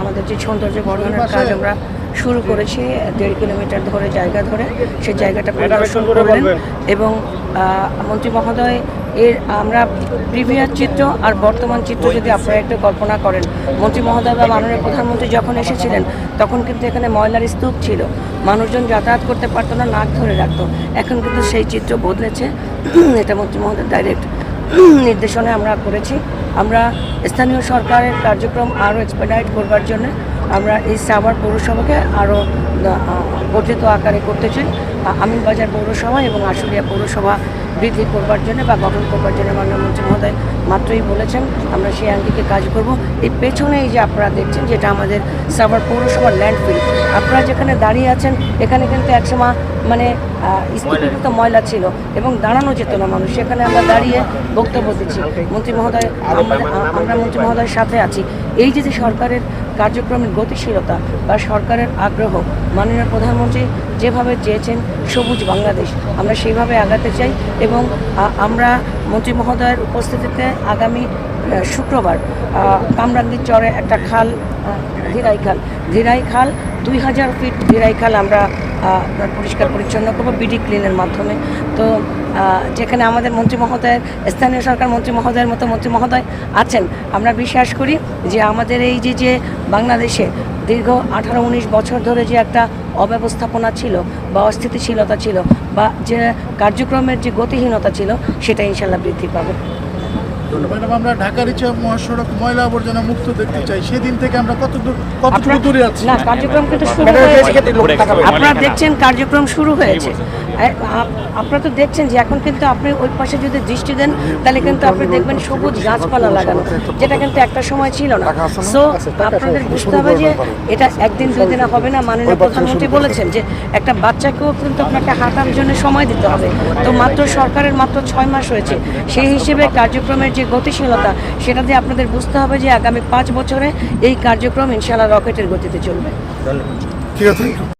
আমাদের যে সৌন্দর্য বর্ধনের কাজ আমরা শুরু করেছি 1.5 কিলোমিটার ধরে জায়গা ধরে সেই জায়গাটা পরিদর্শন করলেন এবং মন্ত্রী মহোদয় এর আমরা প্রিভিয়াস চিত্র আর বর্তমান চিত্র যদি আপনারা একটু কল্পনা করেন, মন্ত্রী মহোদয় বা মাননীয় প্রধানমন্ত্রী যখন এসেছিলেন তখন কিন্তু এখানে ময়লার স্তূপ ছিল, মানুষজন যাতায়াত করতে পারতো না, নাক ধরে রাখতো। এখন কিন্তু সেই চিত্র বদলেছে। এটা মন্ত্রী মহোদয় ডাইরেক্ট নির্দেশনে আমরা করেছি। আমরা স্থানীয় সরকারের কার্যক্রম আরও এক্সপেডাইট করবার জন্য আমরা এই সাভার পৌরসভাকে আরও বর্ধিত আকারে করতে চাই। আমিনবাজার পৌরসভা এবং আশুলিয়া পৌরসভা বৃদ্ধি করবার জন্য বা গঠন করবার জন্য মাননীয় মন্ত্রী মহোদয় মাত্রই বলেছেন, আমরা সেই আঙ্গিকে কাজ করব। এই পেছনে এই যে আপনারা দেখছেন যেটা আমাদের সাভার পৌরসভার ল্যান্ডফিল, আপনারা যেখানে দাঁড়িয়ে আছেন এখানে কিন্তু একসময় মানে স্তূপীকৃত ময়লা ছিল এবং দাঁড়ানো যেত না মানুষ, সেখানে আমরা দাঁড়িয়ে বক্তব্য দিচ্ছি। মন্ত্রী মহোদয় আমরা মন্ত্রী মহোদয়ের সাথে আছি। এই যে সরকারের কার্যক্রমের গতিশীলতা বা সরকারের আগ্রহ, মাননীয় প্রধানমন্ত্রী যেভাবে চেয়েছেন সবুজ বাংলাদেশ, আমরা সেইভাবে আগাতে চাই এবং আমরা মন্ত্রী মহোদয়ের উপস্থিতিতে আগামী শুক্রবার কামরাঙ্গীর চরে একটা খাল, ধীরাই খাল 2000 ফিট ধীরাই খাল আমরা পরিষ্কার পরিচ্ছন্ন করবো বিডি ক্লিনের মাধ্যমে। তো যেখানে আমাদের মন্ত্রী মহোদয়ের স্থানীয় সরকার মন্ত্রী মহোদয়ের মতো মন্ত্রী মহোদয় আছেন, আমরা বিশ্বাস করি যে আমাদের এই যে বাংলাদেশে দীর্ঘ 18-19 বছর ধরে যে একটা অব্যবস্থাপনা ছিল বা অস্থিতিশীলতা ছিল বা যে কার্যক্রমের যে গতিহীনতা ছিল সেটা ইনশাল্লাহ বৃদ্ধি পাবে। ম্যাডাম, আমরা ঢাকার ইচ্ছা মহাসড়ক ময়লা আবর্জনা মুক্ত দেখতে চাই, সেদিন থেকে আমরা কতটুকু দূরে আছি? না, কার্যক্রম কিন্তু শুরু হয়েছে। আপনারা দেখছেন কার্যক্রম শুরু হয়েছে। আপনারা তো দেখছেন যে এখন কিন্তু আপনি ওই পাশে যদি দৃষ্টি দেন তাহলে কিন্তু আপনি দেখবেন সবুজ গাছপালা লাগানো, যেটা কিন্তু একটা সময় ছিল না। সো আপনাদের বুঝতে হবে যে এটা একদিন 2 দিনে হবে না। মাননীয় প্রধানমন্ত্রী বলেছেন যে একটা বাচ্চাকেও কিন্তু আপনাকে হাঁটার জন্য সময় দিতে হবে। তো সরকারের মাত্র 6 মাস হয়েছে, সেই হিসেবে কার্যক্রমের যে গতিশীলতা সেটা দিয়ে আপনাদের বুঝতে হবে যে আগামী 5 বছরে এই কার্যক্রম ইনশাআল্লাহ রকেটের গতিতে চলবে। ঠিক আছে।